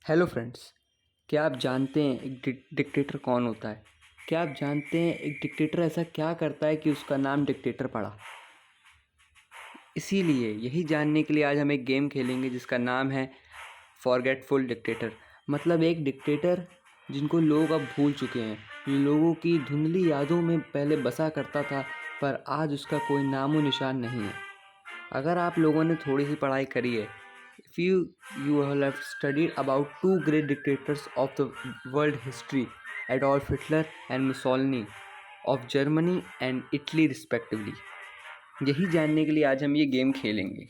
Hello friends. क्या आप जानते हैं एक डिक्टेटर कौन होता है? क्या आप जानते हैं एक डिक्टेटर ऐसा क्या करता है कि उसका नाम डिक्टेटर पड़ा? इसीलिए यही जानने के लिए आज हम एक गेम खेलेंगे जिसका नाम है फॉरगेटफुल डिक्टेटर। मतलब एक डिक्टेटर जिनको लोग अब भूल चुके हैं, जो लोगों की धुंधली यादों में पहले बसा करता था, पर आज उसका कोई नामो निशान नहीं है। अगर आप लोगों ने थोड़ी सी पढ़ाई करी है, if you have studied about two great dictators of the world history, Adolf Hitler and Mussolini of Germany and Italy respectively। यही जानने के लिए आज हम ये गेम खेलेंगे।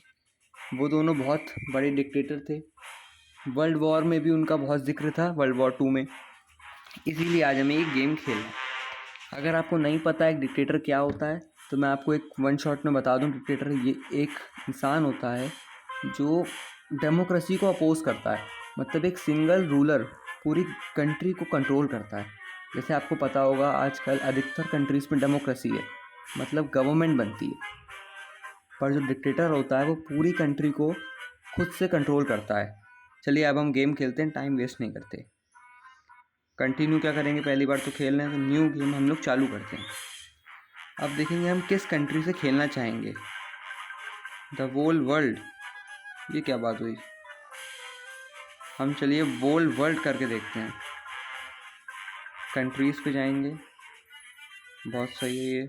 वो दोनों बहुत बड़े डिक्टेटर थे। वर्ल्ड वॉर में भी उनका बहुत जिक्र था, वर्ल्ड वॉर 2 में। इसीलिए आज हमें ये गेम खेलना है। अगर आपको नहीं पता एक डिक्टेटर क्या होता है तो मैं आपको एक वन शॉट में बता दूं। डिक्टेटर ये एक इंसान होता है जो डेमोक्रेसी को अपोज करता है। मतलब एक सिंगल रूलर पूरी कंट्री को कंट्रोल करता है। जैसे आपको पता होगा आजकल अधिकतर कंट्रीज़ में डेमोक्रेसी है, मतलब गवर्नमेंट बनती है, पर जो डिक्टेटर होता है वो पूरी कंट्री को खुद से कंट्रोल करता है। चलिए अब हम गेम खेलते हैं, टाइम वेस्ट नहीं करते। कंटिन्यू क्या करेंगे, पहली बार तो खेल रहे हैं तो न्यू गेम हम लोग चालू करते हैं। अब देखेंगे हम किस कंट्री से खेलना चाहेंगे। द वोल वर्ल्ड, ये क्या बात हुई? हम चलिए वोल वर्ल्ड करके देखते हैं। कंट्रीज़ पे जाएंगे, बहुत सही है ये।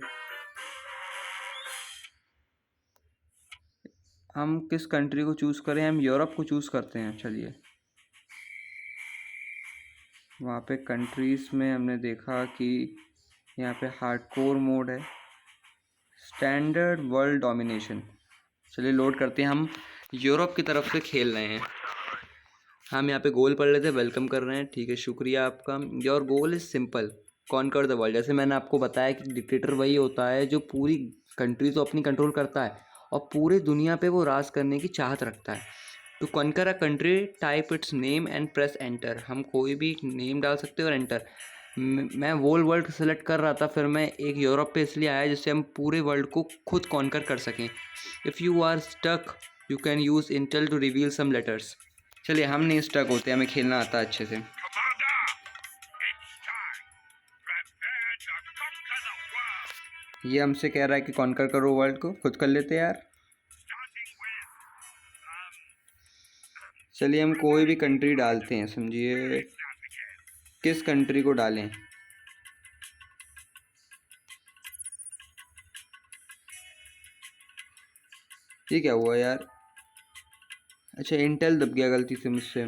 हम किस कंट्री को चूज़ करें? हम यूरोप को चूज़ करते हैं। चलिए, वहाँ पे कंट्रीज़ में हमने देखा कि यहाँ पे हार्डकोर मोड है, स्टैंडर्ड वर्ल्ड डोमिनेशन। चलिए लोड करते हैं। हम यूरोप की तरफ से खेल रहे हैं। हम यहाँ पे गोल पढ़ लेते हैं, वेलकम कर रहे हैं। ठीक है, शुक्रिया आपका। Your goal is simple, conquer the world. जैसे मैंने आपको बताया कि डिक्टेटर वही होता है जो पूरी कंट्री तो अपनी कंट्रोल करता है और पूरे दुनिया पे वो राज करने की चाहत रखता है। To conquer a country, type its name and press enter. हम कोई भी नेम डाल सकते हैं और एंटर। मैं वोल वर्ल्ड सेलेक्ट कर रहा था, फिर मैं एक यूरोप पे इसलिए आया जिससे हम पूरे वर्ल्ड को खुद कॉन्कर कर सकें। If you are stuck you can use intel to reveal some letters. चलिए, हम नहीं स्टक होते, हमें खेलना आता है अच्छे से। ये हमसे कह रहा है कि कॉन्कर करो वर्ल्ड को, खुद कर लेते यार। चलिए हम कोई भी कंट्री डालते हैं। समझिए किस कंट्री को डालें। ये क्या हुआ यार? अच्छा, इंटेल दब गया गलती से मुझसे।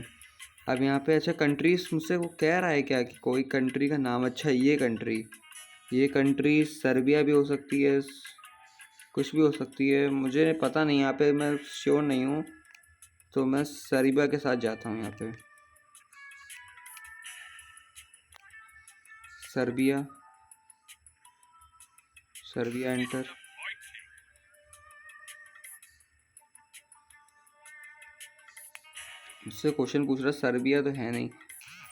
अब यहाँ पे अच्छा कंट्रीज मुझसे वो कह रहा है क्या कि कोई कंट्री का नाम। अच्छा, ये कंट्री सर्बिया भी हो सकती है, कुछ भी हो सकती है, मुझे पता नहीं। यहाँ पे मैं श्योर नहीं हूँ, तो मैं सर्बिया के साथ जाता हूँ। यहाँ पे सर्बिया, सर्बिया एंटर। मुझसे क्वेश्चन पूछ रहा, सर्बिया तो है नहीं,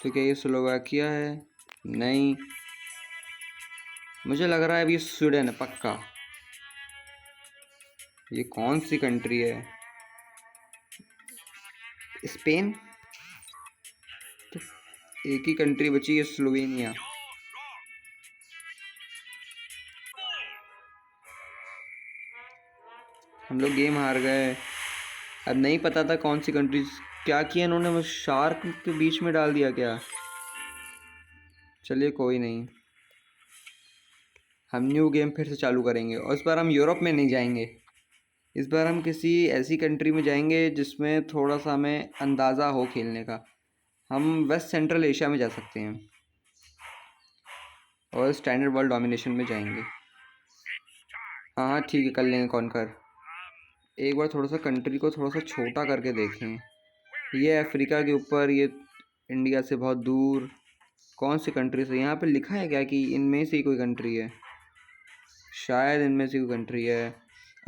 तो क्या ये स्लोवाकिया है? नहीं, मुझे लग रहा है अभी स्वीडन है पक्का। ये कौन सी कंट्री है? स्पेन? तो एक ही कंट्री बची है, स्लोवेनिया। हम लोग गेम हार गए। अब नहीं पता था कौन सी कंट्री। क्या किया इन्होंने, वो शार्क के बीच में डाल दिया क्या? चलिए कोई नहीं, हम न्यू गेम फिर से चालू करेंगे और इस बार हम यूरोप में नहीं जाएंगे। इस बार हम किसी ऐसी कंट्री में जाएंगे जिसमें थोड़ा सा हमें अंदाज़ा हो खेलने का। हम वेस्ट सेंट्रल एशिया में जा सकते हैं और स्टैंडर्ड वर्ल्ड डोमिनेशन में जाएंगे। हाँ हाँ ठीक है, कर लेंगे कॉन्कर। एक बार थोड़ा सा कंट्री को थोड़ा सा छोटा करके देखें। ये अफ्रीका के ऊपर, ये इंडिया से बहुत दूर। कौन सी कंट्री से? यहाँ पे लिखा है क्या कि इनमें से ही कोई कंट्री है? शायद इनमें से कोई कंट्री है।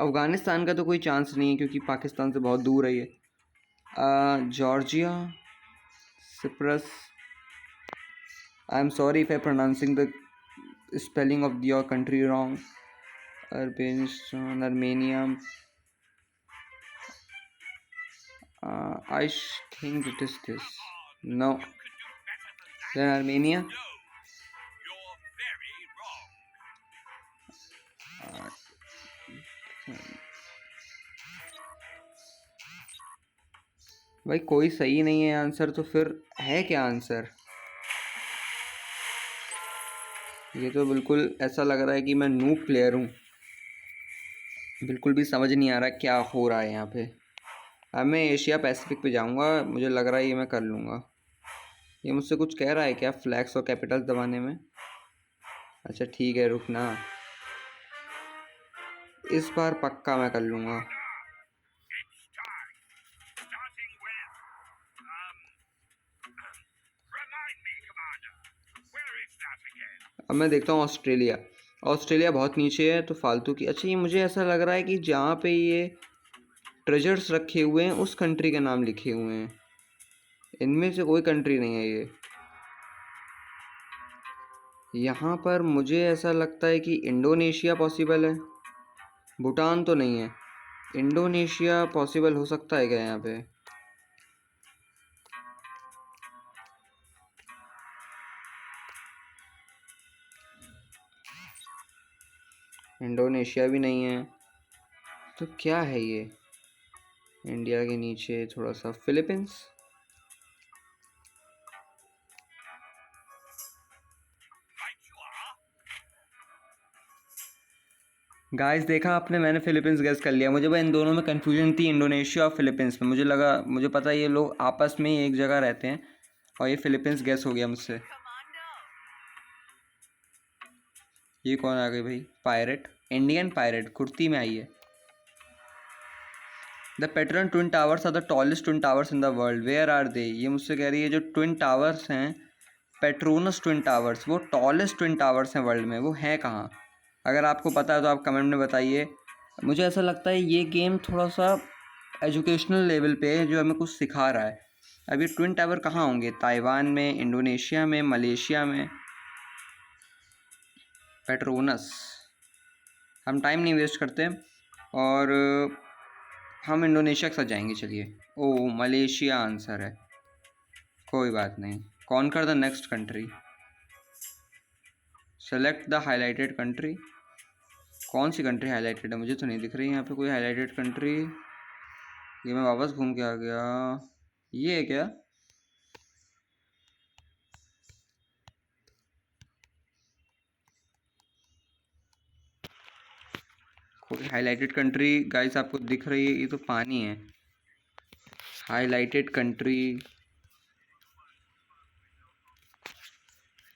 अफ़गानिस्तान का तो कोई चांस नहीं है क्योंकि पाकिस्तान से बहुत दूर है ये। Georgia, Cyprus. I am sorry if I pronouncing the spelling of your country wrong. अर्मेनिस्तान, Armenia. I think it is this. No. Then Armenia. भाई कोई सही नहीं है आंसर, तो फिर है क्या आंसर? ये तो बिल्कुल ऐसा लग रहा है कि मैं नूब प्लेयर हूँ, बिल्कुल भी समझ नहीं आ रहा क्या हो रहा है यहाँ पे। अब मैं एशिया पैसिफिक पे जाऊँगा, मुझे लग रहा है ये मैं कर लूँगा। ये मुझसे कुछ कह रहा है क्या फ्लैग्स और कैपिटल्स दबाने में? अच्छा ठीक है, रुकना, इस बार पक्का मैं कर लूँगा। अब मैं देखता हूँ ऑस्ट्रेलिया। ऑस्ट्रेलिया बहुत नीचे है तो फालतू की। अच्छा, ये मुझे ऐसा लग रहा है कि जहाँ पे ये ट्रेजर्स रखे हुए हैं उस कंट्री के नाम लिखे हुए हैं, इनमें से कोई कंट्री नहीं है ये। यहाँ पर मुझे ऐसा लगता है कि इंडोनेशिया पॉसिबल है, भूटान तो नहीं है, इंडोनेशिया पॉसिबल हो सकता है क्या यहाँ पे? इंडोनेशिया भी नहीं है, तो क्या है ये? इंडिया के नीचे थोड़ा सा फिलीपींस। गाइस देखा आपने, मैंने फिलीपींस गेस कर लिया। मुझे भाई इन दोनों में कंफ्यूजन थी, इंडोनेशिया और फिलीपींस में। मुझे लगा, मुझे पता ये लोग आपस में ही एक जगह रहते हैं, और ये फिलीपींस गेस हो गया मुझसे। ये कौन आ गई भाई? पायरेट, इंडियन पायरेट, कुर्ती में आई है। The Petronas twin towers are the tallest twin towers in the world, where are they? ये मुझसे कह रही है जो ट्विन टावर्स हैं, पेट्रोनस ट्विन टावर्स, वो टॉलेस्ट ट्विन टावर्स हैं वर्ल्ड में, वो हैं कहाँ? अगर आपको पता है तो आप कमेंट में बताइए। मुझे ऐसा लगता है ये गेम थोड़ा सा एजुकेशनल लेवल पे है, जो हमें कुछ सिखा रहा है। अब ये ट्विन टावर कहाँ होंगे? ताइवान में, इंडोनेशिया में, मलेशिया में? पेट्रोनस। हम टाइम नहीं वेस्ट करते और हम इंडोनेशिया के साथ जाएंगे। चलिए। ओ, मलेशिया आंसर है, कोई बात नहीं। Conquer the next country, select the highlighted country. कौन सी कंट्री हाईलाइटेड है? मुझे तो नहीं दिख रही यहाँ पे कोई हाईलाइटेड कंट्री। ये मैं वापस घूम के आ गया, ये है क्या? कोई हाईलाइटेड कंट्री गाइस आपको दिख रही है? ये तो पानी है। हाईलाइटेड कंट्री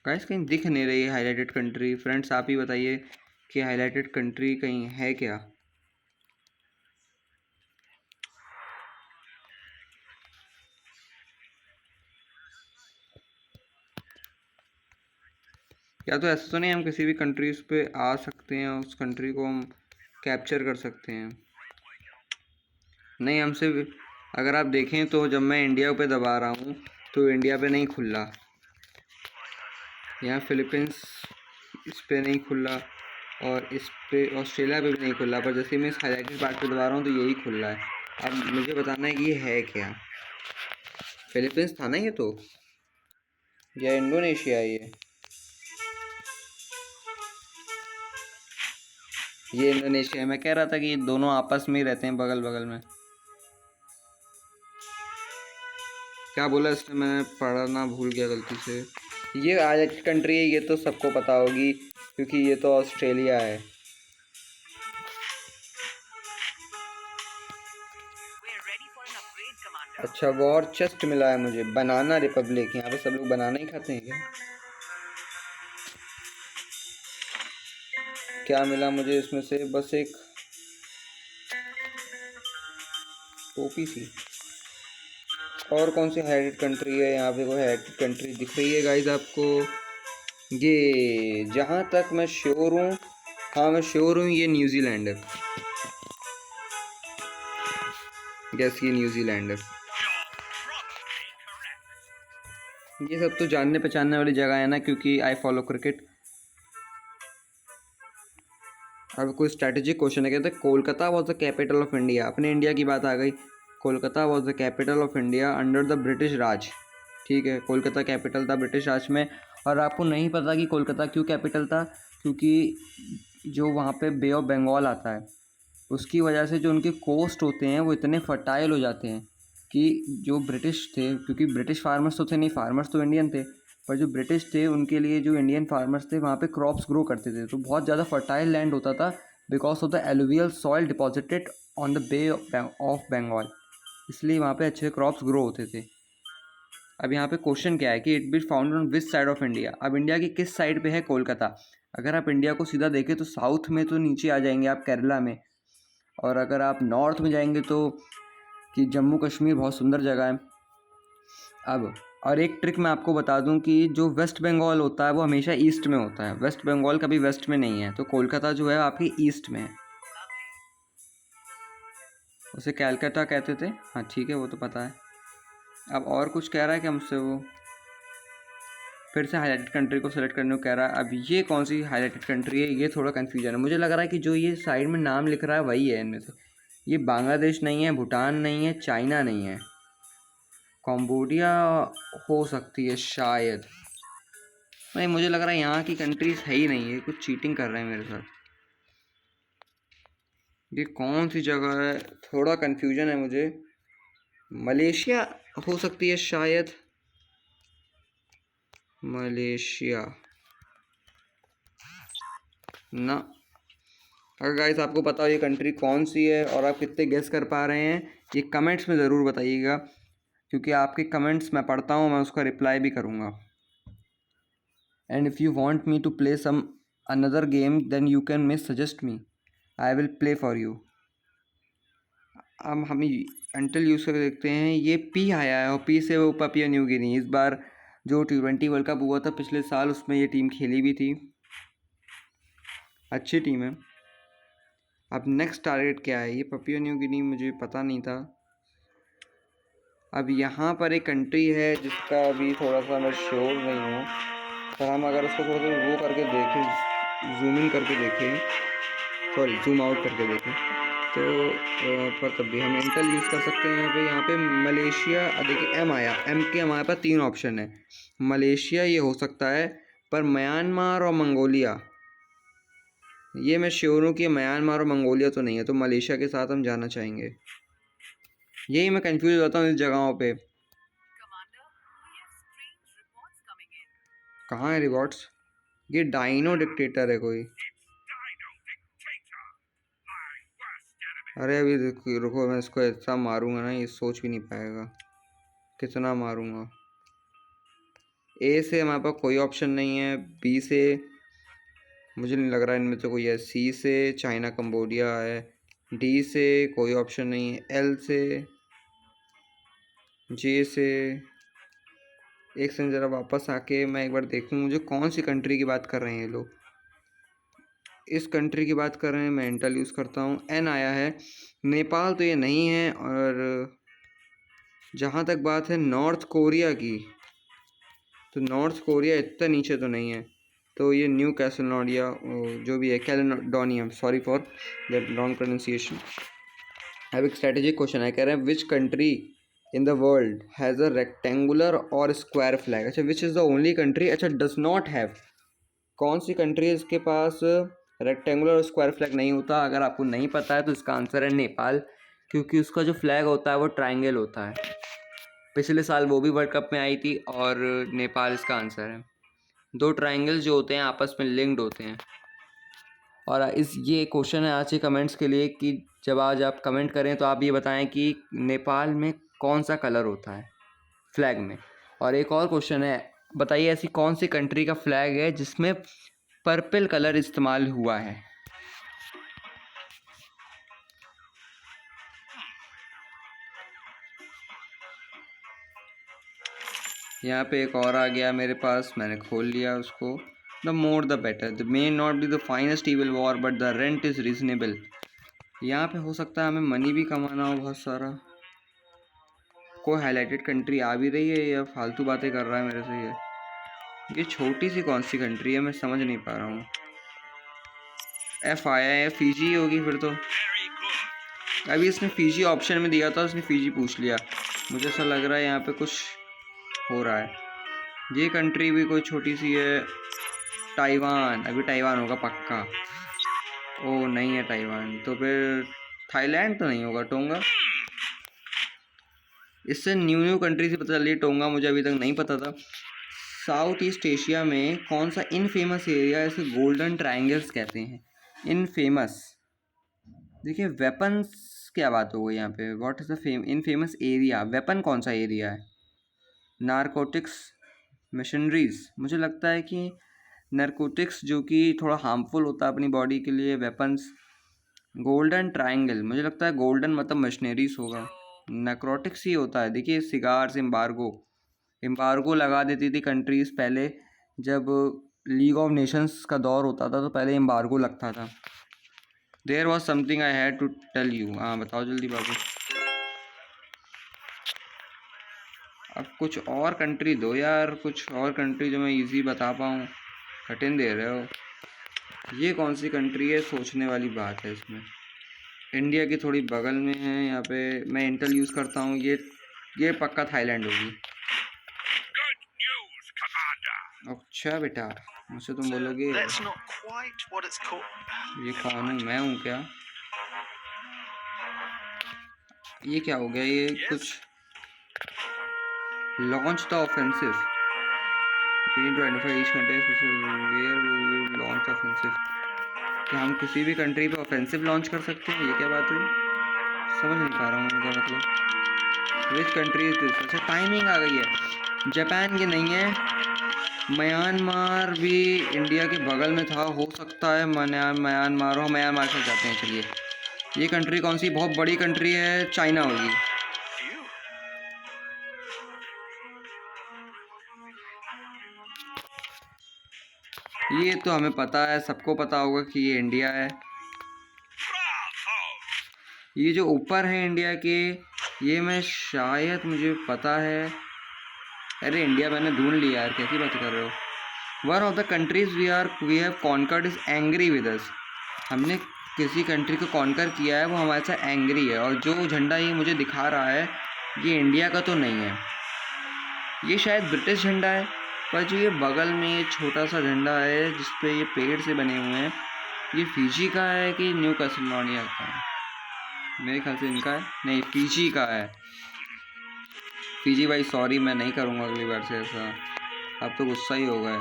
गाइस कहीं दिख नहीं रही है हाईलाइटेड कंट्री। फ्रेंड्स आप ही बताइए कि हाईलाइटेड कंट्री कहीं है क्या? या तो ऐसा तो नहीं हम किसी भी कंट्रीज पे आ सकते हैं, उस कंट्री को हम कैप्चर कर सकते हैं? नहीं, हमसे अगर आप देखें तो जब मैं इंडिया पे दबा रहा हूँ तो इंडिया पे नहीं खुल रहा, यहाँ फिलीपींस इस पे नहीं खुल रहा, और इस पे ऑस्ट्रेलिया पे भी नहीं खुल रहा, पर जैसे मैं इस हाईलाइटेड पार्ट पे दबा रहा हूँ तो यही खुल रहा है। अब मुझे बताना है कि ये है क्या। फिलीपींस था ना ये तो, या इंडोनेशिया है ये इंडोनेशिया है। मैं कह रहा था कि ये दोनों आपस में ही रहते हैं, बगल बगल में। क्या बोला इसने? मैं पढ़ना भूल गया गलती से। ये हाईलाइटेड कंट्री है, ये तो सबको पता होगी क्योंकि ये तो ऑस्ट्रेलिया है। अच्छा, वॉर चेस्ट मिला है मुझे, बनाना रिपब्लिक। यहाँ पे सब लोग बनाना ही खाते हैं क्या? क्या मिला मुझे इसमें से? बस एक टोपी सी। और कौन सी हाइटेड कंट्री है? यहाँ पे कोई हाइटेड कंट्री दिख रही है गाइज आपको? ये जहाँ तक मैं श्योर हूँ, हाँ मैं श्योर हूँ, ये न्यूजीलैंड है। गैस ये न्यूजीलैंड है। ये सब तो जानने पहचानने वाली जगह है ना, क्योंकि आई फॉलो क्रिकेट। अब कोई स्ट्रैटेजिक क्वेश्चन है, कहते हैं Kolkata was the capital of India. अपने इंडिया की बात आ गई। Kolkata was the capital of India under the British Raj. ठीक है, कोलकाता कैपिटल था ब्रिटिश राज में। और आपको नहीं पता कि कोलकाता क्यों कैपिटल था, क्योंकि जो वहाँ पे बे ऑफ बंगाल आता है उसकी वजह से जो उनके कोस्ट होते हैं वो इतने फर्टाइल हो जाते हैं कि जो ब्रिटिश थे, क्योंकि ब्रिटिश फार्मर्स तो थे नहीं, फार्मर्स तो इंडियन थे, पर जो ब्रिटिश थे उनके लिए जो इंडियन फार्मर्स थे वहाँ पे क्रॉप्स ग्रो करते थे, तो बहुत ज़्यादा फर्टाइल लैंड होता था because of the alluvial soil deposited on the Bay of Bengal, इसलिए वहाँ पे अच्छे क्रॉप्स ग्रो होते थे। अब यहाँ पे क्वेश्चन क्या है कि it be found on which side of India. अब इंडिया की किस साइड पे है कोलकाता? अगर आप इंडिया को सीधा देखें तो साउथ में तो नीचे आ जाएंगे आप केरला में, और अगर आप नॉर्थ में जाएंगे तो कि जम्मू कश्मीर बहुत सुंदर जगह है। अब और एक ट्रिक मैं आपको बता दूं कि जो वेस्ट बंगाल होता है वो हमेशा ईस्ट में होता है, वेस्ट बंगाल कभी वेस्ट में नहीं है, तो कोलकाता जो है आपकी ईस्ट में है। उसे कैलकाटा कहते थे, हाँ ठीक है वो तो पता है। अब और कुछ कह रहा है क्या मुझसे? वो फिर से हाईलाइटेड कंट्री को सेलेक्ट करने को कह रहा है। अब ये कौन सी हाईलाइटेड कंट्री है, ये थोड़ा कन्फ्यूजन है। मुझे लग रहा है कि जो ये साइड में नाम लिख रहा है वही है इनमें से। ये बांग्लादेश नहीं है, भूटान नहीं है, चाइना नहीं है, कंबोडिया हो सकती है शायद। नहीं, मुझे लग रहा है यहाँ की कंट्रीज है ही नहीं है, कुछ चीटिंग कर रहे हैं मेरे साथ। ये कौन सी जगह है, थोड़ा कन्फ्यूजन है मुझे। मलेशिया हो सकती है शायद, मलेशिया ना। अगर गाइस आपको पता हो ये कंट्री कौन सी है और आप कितने गेस कर पा रहे हैं, ये कमेंट्स में ज़रूर बताइएगा, क्योंकि आपके कमेंट्स मैं पढ़ता हूँ, मैं उसका रिप्लाई भी करूँगा। And if you want me to play some another game then you can may suggest me, I will play for you. अब हम अंटिल यूज़ करके देखते हैं। ये पी आया है और पी से वो पापुआ न्यू गिनी। इस बार जो T20 वर्ल्ड कप हुआ था पिछले साल उसमें ये टीम खेली भी थी, अच्छी टीम है। अब नेक्स्ट टारगेट क्या है? ये पापुआ न्यू गिनी मुझे पता नहीं था। अब यहाँ पर एक कंट्री है जिसका अभी थोड़ा सा मैं श्योर नहीं हूँ, पर हम अगर उसको थोड़ा सा वो करके देखें, जूम इन करके देखें, सॉरी जूम आउट करके देखें, तो पर तब भी हम इंटेल यूज़ कर सकते हैं। यहाँ पे मलेशिया, देखिए एम आया, एम के हमारे पास 3 ऑप्शन है। मलेशिया ये हो सकता है, पर म्यांमार और मंगोलिया ये मैं श्योर हूँ कि म्यांमार और मंगोलिया तो नहीं है, तो मलेशिया के साथ हम जाना चाहेंगे। यही मैं कंफ्यूज हो जाता हूँ इस जगहों पे। कहाँ है रिवॉर्ड्स? ये डाइनो डिक्टेटर है कोई। अरे अभी रुको, मैं इसको ऐसा मारूंगा ना ये सोच भी नहीं पाएगा कितना मारूंगा। ए से हमारे पास कोई ऑप्शन नहीं है, बी से मुझे नहीं लग रहा इनमें से कोई है, सी से चाइना कंबोडिया है, डी से कोई ऑप्शन नहीं है, एल से, जे से। एक सेकंड ज़रा वापस आके मैं एक बार देखूं मुझे कौन सी कंट्री की बात कर रहे हैं ये लोग। इस कंट्री की बात कर रहे हैं, मैं इंटेल यूज़ करता हूँ। एन आया है, नेपाल तो ये नहीं है। और जहाँ तक बात है नॉर्थ कोरिया की, तो नॉर्थ कोरिया इतना नीचे तो नहीं है, तो ये न्यू कैलेडोनिया जो भी है, Caledonia, sorry for that wrong pronunciation. अब एक स्ट्रेटेजिक क्वेश्चन है, कह रहे हैं which country in the world has a rectangular और स्क्वायर फ्लैग। अच्छा, which is the only country, अच्छा डज नॉट हैव, कौन सी कंट्री है इसके पास रेक्टेंगुलर और स्क्वायर फ्लैग नहीं होता? अगर आपको नहीं पता है तो इसका आंसर है नेपाल, क्योंकि उसका जो फ्लैग होता है वो ट्रायंगल होता है। पिछले साल वो भी वर्ल्ड कप में आई थी, और नेपाल इसका आंसर है। 2 ट्रायंगल्स जो होते हैं आपस में लिंक्ड होते हैं। और ये क्वेश्चन है आज के कमेंट्स के लिए कि जब आज आप कमेंट करें तो आप ये बताएं कि नेपाल में कौन सा कलर होता है फ्लैग में। और एक और क्वेश्चन है, बताइए ऐसी कौन सी कंट्री का फ्लैग है जिसमें पर्पल कलर इस्तेमाल हुआ है। यहाँ पे एक और आ गया मेरे पास, मैंने खोल लिया उसको। The more the better, the may not be the finest evil war but the rent is reasonable. यहाँ पे हो सकता है हमें मनी भी कमाना हो बहुत सारा। कोई हाईलाइटेड कंट्री आ भी रही है या फालतू बातें कर रहा है मेरे से? ये छोटी सी कौन सी कंट्री है, मैं समझ नहीं पा रहा हूँ। एफ आया है, फीजी होगी फिर तो। अभी इसने फीजी ऑप्शन में दिया था, उसने फीजी पूछ लिया। मुझे ऐसा लग रहा है यहाँ पे कुछ हो रहा है। ये कंट्री भी कोई छोटी सी है, ताइवान। अभी ताइवान होगा पक्का। ओ नहीं है ताइवान, तो फिर थाईलैंड तो नहीं होगा, टोंगा। इससे न्यू कंट्री से पता चल रही है, टोंगा मुझे अभी तक नहीं पता था। साउथ ईस्ट एशिया में कौन सा इनफेमस एरिया इसे गोल्डन ट्रायंगल्स कहते हैं? इनफेमस, देखिए वेपन्स क्या बात हो गई यहाँ पे। What is the infamous area? Weapon कौन सा एरिया है? Narcotics, machineries. मुझे लगता है कि नारकोटिक्स जो कि थोड़ा हार्मफुल होता है अपनी बॉडी के लिए, वेपन्स। गोल्डन ट्रायंगल, मुझे लगता है गोल्डन मतलब मशीनरीज होगा, नारकोटिक्स ही होता है। देखिए सिगार्स, एम्बार्गो लगा देती थी कंट्रीज़ पहले, जब लीग ऑफ नेशंस का दौर होता था तो पहले एम्बार्गो लगता था। There was something I had to tell you. हाँ बताओ जल्दी बाबू। अब कुछ और कंट्री दो यार, कुछ और कंट्री जो मैं इजी बता पाऊँ। कठिन दे रहे हो। ये कौन सी कंट्री है, सोचने वाली बात है इसमें। इंडिया की थोड़ी बगल में है, यहाँ पे मैं इंटेल यूज़ करता हूँ। ये पक्का थाईलैंड होगी। अच्छा बेटा, मुझसे तुम बोलोगे ये कौन हूँ, मैं हूँ क्या? ये क्या हो गया? ये कुछ launch the offensive, launch offensive. क्या हम किसी भी कंट्री पे ऑफेंसिव लॉन्च कर सकते हैं? ये क्या बात हुई, समझ नहीं पा रहा हूँ इनका मतलब। Which country is this? अच्छा टाइमिंग आ गई है। जापान की नहीं है, म्यांमार भी इंडिया के बगल में था, हो सकता है म्यांमार हो। म्यांमार से जाते हैं चलिए। ये कंट्री कौन सी बहुत बड़ी कंट्री है? चाइना होगी। ये तो हमें पता है, सबको पता होगा कि ये इंडिया है। ये जो ऊपर है इंडिया के, ये मैं शायद मुझे पता है। अरे इंडिया मैंने ढूंढ लिया यार, कैसी बात कर रहे हो। One of the countries we have conquered is angry with us. हमने किसी कंट्री को कॉन्कर किया है, वो हमारे साथ एंग्री है। और जो झंडा ये मुझे दिखा रहा है, ये इंडिया का तो नहीं है, ये शायद ब्रिटिश झंडा है। पर जो ये बगल में ये छोटा सा झंडा है जिसपे ये पेड़ से बने हुए हैं, ये फिजी का है कि न्यू कैलेडोनिया का है? मेरे ख्याल से इनका है। नहीं, फिजी का है। फिजी भाई सॉरी, मैं नहीं करूँगा अगली बार से ऐसा। अब तो गुस्सा ही होगा।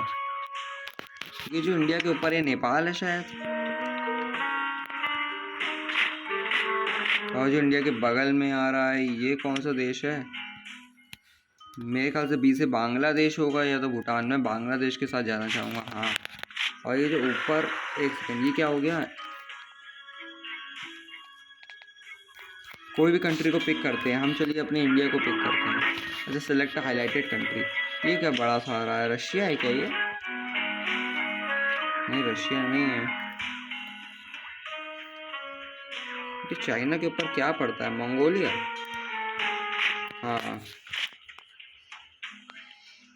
ये जो इंडिया के ऊपर है नेपाल है शायद, और जो इंडिया के बगल में आ रहा है ये कौन सा देश है? मेरे ख्याल से बी से बांग्लादेश होगा या तो भूटान। में बांग्लादेश के साथ जाना चाहूँगा। हाँ, और ये जो ऊपर, एक सेकेंड, ये क्या हो गया? कोई भी कंट्री को पिक करते हैं हम, चलिए अपने इंडिया को पिक करते हैं। अच्छा सेलेक्ट हाईलाइटेड कंट्री। ये क्या बड़ा सा आ रहा है, रशिया है क्या ये? नहीं रशिया नहीं है। कि चाइना के ऊपर क्या पड़ता है, मंगोलिया। हाँ,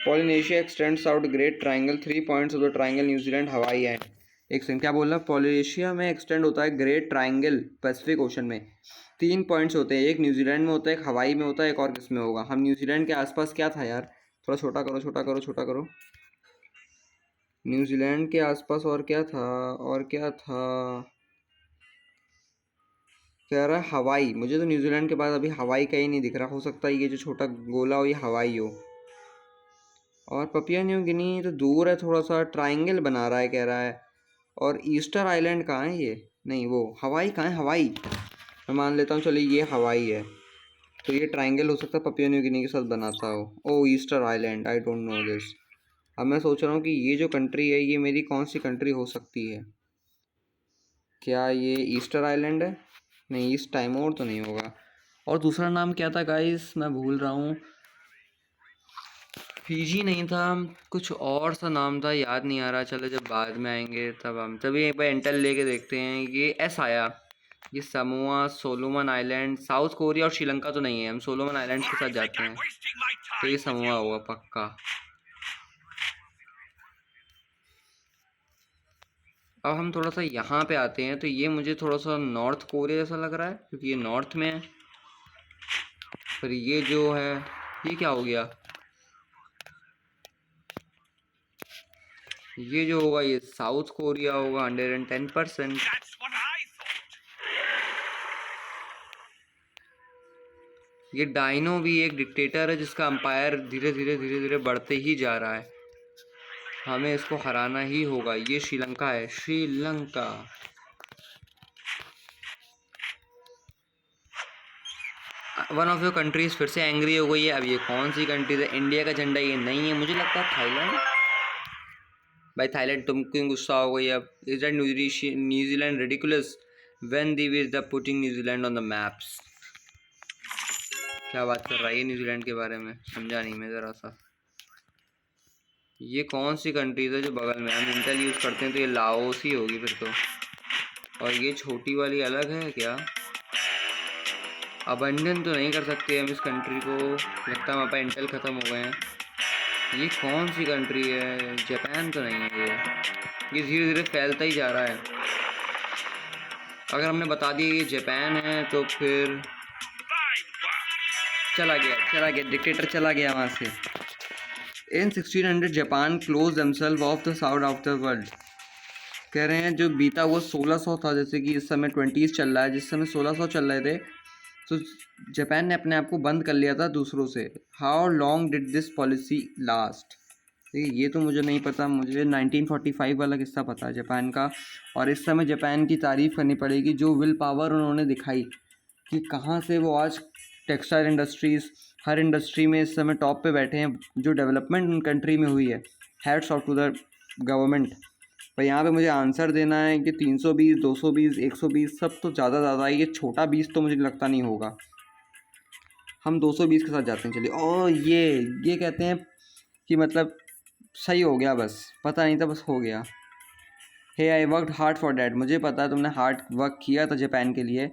Polynesia x tends out great triangle 3 points of the triangle New Zealand हवाई एंड। एक सेकंड, क्या बोल रहा? पॉलिनेशिया में एक्सटेंड होता है ग्रेट ट्रायंगल पैसिफिक ओशन में। 3 पॉइंट्स होते हैं, एक न्यूजीलैंड में होता है, एक हवाई में होता है, एक और किस में होगा? हम न्यूजीलैंड के आसपास क्या था यार, थोड़ा छोटा करो, छोटा करो, छोटा करो। न्यूजीलैंड के आसपास और क्या था, और क्या था? कह रहा है हवाई। मुझे तो न्यूजीलैंड के बाद अभी हवाई का ही नहीं दिख रहा। हो सकता है ये जो छोटा गोला हो ये हवाई हो। और पपिया न्यू गिनी तो दूर है थोड़ा सा, ट्रायंगल बना रहा है कह रहा है। और ईस्टर आइलैंड कहाँ है ये? नहीं, वो हवाई कहाँ है? हवाई मैं मान लेता हूँ, चलिए ये हवाई है। तो ये ट्रायंगल हो सकता है पपिया न्यू गिनी के साथ बनाता हो। Oh Easter island, I don't know this. अब मैं सोच रहा हूँ कि ये जो कंट्री है ये मेरी कौन सी कंट्री हो सकती है। क्या ये ईस्टर आइलैंड है? नहीं, ईस्ट टाइमोर तो नहीं होगा। और दूसरा नाम क्या था गाइस, मैं भूल रहा हूँ। फिजी नहीं था, कुछ और सा नाम था, याद नहीं आ रहा। चलो जब बाद में आएंगे तब हम तभी एक बार इंटेल लेके देखते हैं। ये एस आया, ये Samoa, Solomon island, south Korea और श्रीलंका तो नहीं है। हम सोलोमन आइलैंड के साथ जाते हैं, तो ये समोआ होगा पक्का। अब हम थोड़ा सा यहाँ पे आते हैं, तो ये मुझे थोड़ा सा नॉर्थ कोरिया जैसा लग रहा है क्योंकि ये नॉर्थ में है। फिर ये जो है, ये क्या हो गया? ये जो होगा ये साउथ कोरिया होगा 110%। ये डाइनो भी एक डिक्टेटर है जिसका अंपायर धीरे धीरे बढ़ते ही जा रहा है। हमें इसको हराना ही होगा। ये श्रीलंका है, Sri Lanka. One of your country's फिर से एंग्री हो गई है। अब ये कौन सी कंट्रीज है? इंडिया का झंडा ये नहीं है, मुझे लगता है थाईलैंड। भाई थाईलैंड तुम क्यों गुस्सा हो गई अब? Is that New Zealand ridiculous when they was the putting New Zealand on the maps? क्या बात कर रहा है ये न्यूजीलैंड के बारे में? समझा नहीं मैं ज़रा सा। ये कौन सी कंट्रीज है जो बगल में? हम इंटेल यूज़ करते हैं तो ये लाओस ही होगी फिर तो। और ये छोटी वाली अलग है क्या? अबंडन तो नहीं कर सकते हम इस कंट्री को, लगता है हमारे पास इंटेल ख़त्म हो गए हैं। ये कौन सी कंट्री है? जापान तो नहीं है ये धीरे धीरे फैलता ही जा रहा है। अगर हमने बता दिया ये जापान है तो फिर चला गया डिक्टेटर चला गया वहाँ से। इन 1600 Japan close themself of the south of the world. कह रहे हैं जो बीता वो 1600 था, जैसे कि इस समय 20s चल रहा है, जिस समय 1600 चल रहे थे तो जापान ने अपने आप को बंद कर लिया था दूसरों से। How long did this policy last? ये तो मुझे नहीं पता, मुझे 1945 वाला किस्सा पता है जापान का। और इस समय जापान की तारीफ़ करनी पड़ेगी, जो विल पावर उन्होंने दिखाई कि कहाँ से वो आज टेक्सटाइल इंडस्ट्रीज़, हर इंडस्ट्री में इस समय टॉप पे बैठे हैं। जो डेवलपमेंट उन कंट्री में हुई है, hats off to the government. पर यहाँ पे मुझे आंसर देना है कि 320, 220, 120 सब तो ज़्यादा है। ये छोटा 20 तो मुझे लगता नहीं होगा। हम 220 के साथ जाते हैं, चलिए। और ये कहते हैं कि मतलब सही हो गया, बस पता नहीं था, बस हो गया। Hey I worked hard for that. मुझे पता है तुमने हार्ड वर्क किया था जापान के लिए,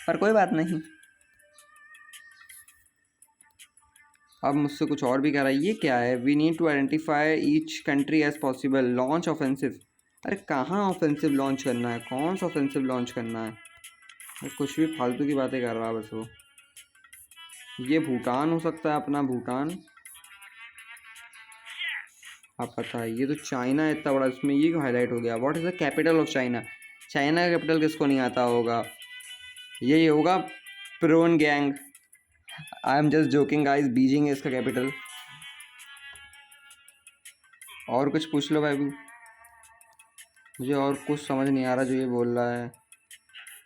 पर कोई बात नहीं। अब मुझसे कुछ और भी कह रहा है। ये क्या है? We need to identify each country as possible, launch offensive. अरे कहाँ ऑफेंसिव लॉन्च करना है? कौन सा ऑफेंसिव लॉन्च करना है? कुछ भी फालतू की बातें कर रहा है बस वो। ये भूटान हो सकता है, अपना भूटान। आप पता है ये तो चाइना है इतना बड़ा, इसमें ये हाईलाइट हो गया। What is the capital of China? China का कैपिटल किसको नहीं आता होगा? यही होगा Pyongyang. I am just joking guys, Beijing है इसका कैपिटल। और कुछ पूछ लो बाबू, मुझे और कुछ समझ नहीं आ रहा जो ये बोल रहा है।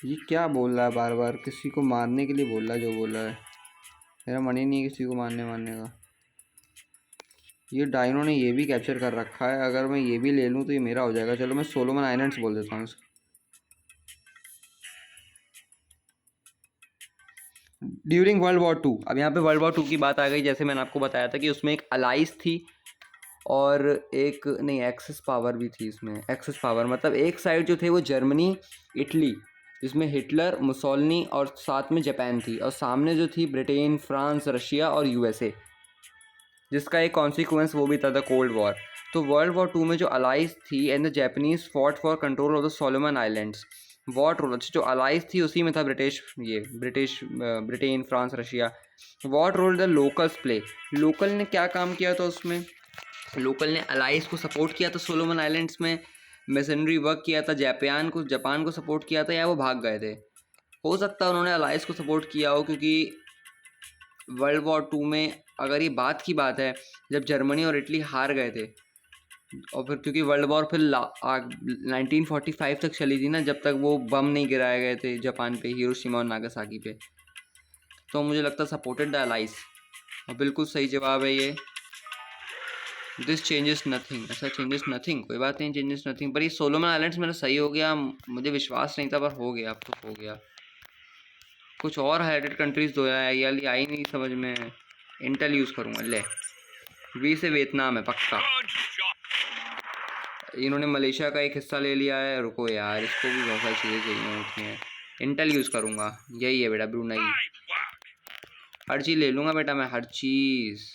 ये क्या बोल रहा है? बार बार किसी को मारने के लिए बोल रहा है जो बोल रहा है। मेरा मन ही नहीं है किसी को मारने का। ये डाइनो ने ये भी कैप्चर कर रखा है, अगर मैं ये भी ले लूँ तो ये मेरा हो जाएगा। चलो मैं सोलोमन आइलैंड्स बोल देता हूँ इसको। ड्यूरिंग वर्ल्ड वॉर 2, अब यहाँ पे वर्ल्ड वॉर 2 की बात आ गई। जैसे मैंने आपको बताया था कि उसमें एक अलाइस थी और एक नहीं, एक्सेस पावर भी थी इसमें। एक्सेस पावर मतलब एक साइड जो थे वो जर्मनी, इटली, जिसमें हिटलर, मुसोलिनी और साथ में जापान थी, और सामने जो थी ब्रिटेन, फ्रांस, रशिया और यूएसए, जिसका एक कॉन्सिक्वेंस वो भी था द कोल्ड वॉर। तो वर्ल्ड वॉर 2 में जो अलाइज थी and the Japanese fought for control of the Solomon Islands. What role, जो अलाइज थी उसी में था Britain, France, Russia. What role the locals play? Local ने क्या काम किया था उसमें? लोकल ने अलाइज को सपोर्ट किया था सोलोमन आइलैंड्स में, मैसनरी वर्क किया था, जापान को सपोर्ट किया था, या वो भाग गए थे? हो सकता है उन्होंने अलाइज को सपोर्ट किया हो, क्योंकि वर्ल्ड वॉर 2 में अगर ये बात की बात है जब जर्मनी और इटली हार गए थे, और फिर क्योंकि वर्ल्ड वॉर फिर 1945 तक चली थी ना, जब तक वो बम नहीं गिराए गए थे जापान पे, हिरोशिमा और नागासाकी पे, तो मुझे लगता है सपोर्टेड द अलाइज। और बिल्कुल सही जवाब है ये। This changes nothing. ऐसा चेंजेस नथिंग, कोई बात नहीं, चेंजेस नथिंग। पर ये सोलोमन आइलैंड्स मेरा सही हो गया, मुझे विश्वास नहीं था पर हो गया, अब तो हो गया। कुछ और हाइलाइटेड कंट्रीज दो यार, ये आई नहीं समझ में। इंटेल यूज़ करूँगा। ले, वी से वियतनाम है पक्का। इन्होंने मलेशिया का एक हिस्सा ले लिया है। रुको यार, इसको भी बहुत सारी चीज़ें चाहिए होती हैं। इंटेल यूज़ करूँगा, यही है बेटा, ब्रूनाई। हर चीज़ ले लूँगा बेटा मैं, हर चीज़।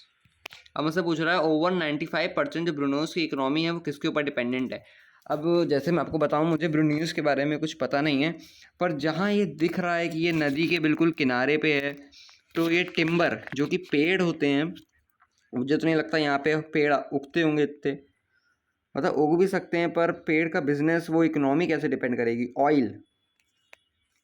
अब मुझसे पूछ रहा है ओवर 95% जो ब्रूनोस की इकोनॉमी है वो किसके ऊपर डिपेंडेंट है। अब जैसे मैं आपको बताऊं, मुझे ब्रूनीज के बारे में कुछ पता नहीं है, पर जहाँ ये दिख रहा है कि ये नदी के बिल्कुल किनारे पे है, तो ये टिम्बर जो कि पेड़ होते हैं, मुझे तो नहीं लगता यहाँ पे पेड़ उगते होंगे इतने, मतलब उग भी सकते हैं, पर पेड़ का बिजनेस वो इकोनॉमी कैसे डिपेंड करेगी? ऑयल,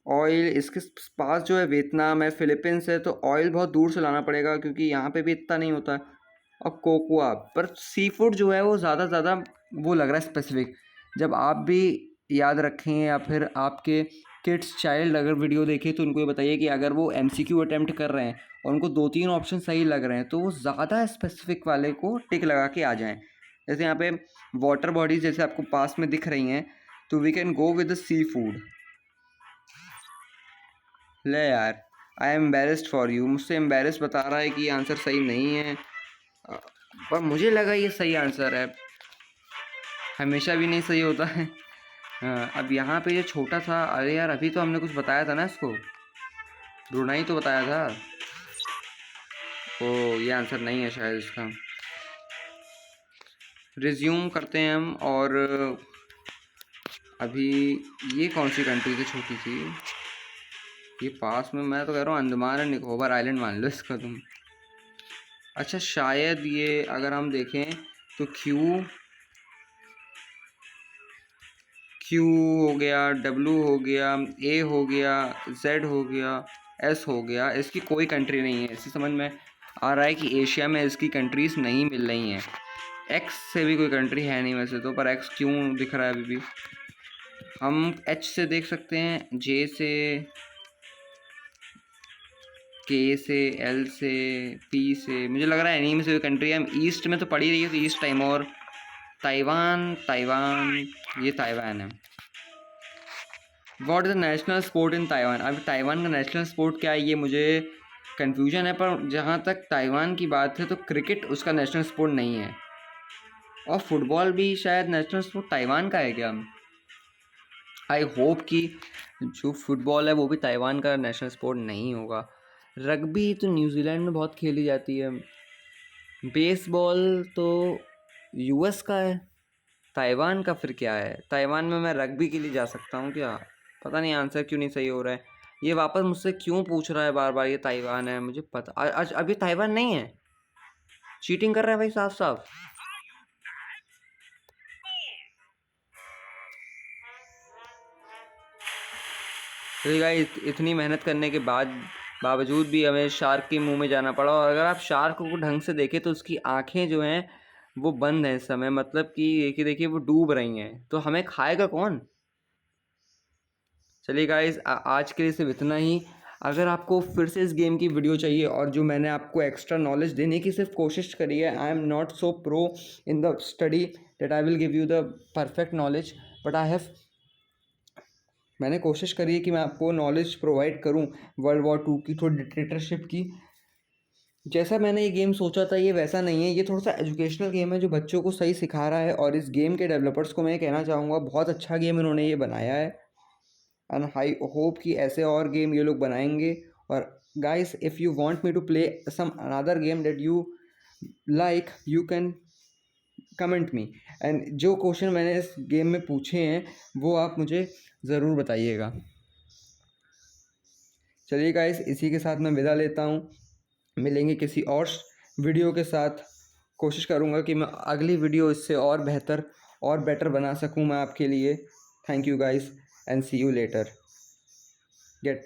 ऑयल इसके पास जो है वियतनाम है, फिलीपींस है, तो ऑयल बहुत दूर से लाना पड़ेगा क्योंकि यहाँ पे भी इतना नहीं होता है। और कोकोआ पर सी फूड जो है वो ज़्यादा वो लग रहा है स्पेसिफिक। जब आप भी याद रखें या फिर आपके किड्स चाइल्ड अगर वीडियो देखें तो उनको ये बताइए कि अगर वो MCQ अटैम्प्ट कर रहे हैं और उनको 2-3 ऑप्शन सही लग रहे हैं तो वो ज़्यादा स्पेसिफिक वाले को टिक लगा के आ जाएं। जैसे यहाँ पे वाटर बॉडीज जैसे आपको पास में दिख रही हैं, तो we can go with the seafood. ले यार, I am embarrassed for you, मुझसे एम्बेरस बता रहा है कि ये आंसर सही नहीं है, पर मुझे लगा ये सही आंसर है। हमेशा भी नहीं सही होता है। हाँ, अब यहाँ पे ये छोटा सा, अरे यार अभी तो हमने कुछ बताया था ना इसको, ब्रुनाई तो बताया था। ओ ये आंसर नहीं है शायद इसका। रिज्यूम करते हैं हम। और अभी ये कौन सी कंट्री थी छोटी सी, ये पास में, मैं तो कह रहा हूँ अंडमान एंड निकोबार आइलैंड मान लो इसका तुम। अच्छा शायद ये अगर हम देखें तो क्यू हो गया, W हो गया, A हो गया, Z हो गया, S हो गया, इसकी कोई कंट्री नहीं है। इससे समझ में आ रहा है कि एशिया में इसकी कंट्रीज़ नहीं मिल रही हैं। X से भी कोई कंट्री है नहीं वैसे तो, पर X क्यों दिख रहा है अभी भी। हम H से देख सकते हैं, J से, K से, L से, P से, मुझे लग रहा है इन्हीं में से कोई कंट्री है। हम ईस्ट में तो पड़ ही रही है तो ईस्ट टाइमोर, ताइवान, ये ताइवान है। What is the national sport in Taiwan? अभी ताइवान का नेशनल स्पोर्ट क्या है ये मुझे कन्फ्यूजन है, पर जहाँ तक ताइवान की बात है तो क्रिकेट उसका नेशनल स्पोर्ट नहीं है, और फुटबॉल भी शायद नेशनल स्पोर्ट ताइवान का है क्या? आई होप कि जो फुटबॉल है वो भी ताइवान का नेशनल स्पोर्ट नहीं होगा। रग्बी तो न्यूजीलैंड में बहुत खेली जाती है। बेसबॉल तो US का है। ताइवान का फिर क्या है? ताइवान में मैं रग्बी के लिए जा सकता हूँ क्या? पता नहीं आंसर क्यों नहीं सही हो रहा है। ये वापस मुझसे क्यों पूछ रहा है बार बार ये ताइवान है? मुझे पता आज अभी ताइवान नहीं है। चीटिंग कर रहा है भाई साफ साफ। तो गाइस इतनी मेहनत करने के बावजूद भी हमें शार्क के मुंह में जाना पड़ा। और अगर आप शार्क को ढंग से देखें तो उसकी आंखें जो हैं वो बंद हैं इस समय, मतलब कि देखिए वो डूब रही हैं। तो हमें खाएगा कौन? चलिए गाइस आज के लिए सिर्फ इतना ही। अगर आपको फिर से इस गेम की वीडियो चाहिए और जो मैंने आपको एक्स्ट्रा नॉलेज देने की सिर्फ कोशिश करी है, I am not so pro in the study that I will give you the perfect knowledge, but मैंने कोशिश करी है कि मैं आपको नॉलेज प्रोवाइड करूं वर्ल्ड वॉर 2 की, थोड़ी डिक्टेटरशिप की। जैसा मैंने ये गेम सोचा था ये वैसा नहीं है। ये थोड़ा सा एजुकेशनल गेम है जो बच्चों को सही सिखा रहा है, और इस गेम के डेवलपर्स को मैं कहना चाहूँगा बहुत अच्छा गेम इन्होंने ये बनाया है, एंड आई होप कि ऐसे और गेम ये लोग बनाएंगे। और guys if you want me to play some another game that you like, you can comment me, and जो क्वेश्चन मैंने इस गेम में पूछे हैं वो आप मुझे ज़रूर बताइएगा। चलिए गाइस इसी के साथ मैं विदा लेता हूँ। मिलेंगे किसी और वीडियो के साथ। कोशिश करूँगा कि मैं अगली वीडियो इससे और बेहतर और बेटर बना सकूँ मैं आपके लिए। Thank you guys and see you later. Gate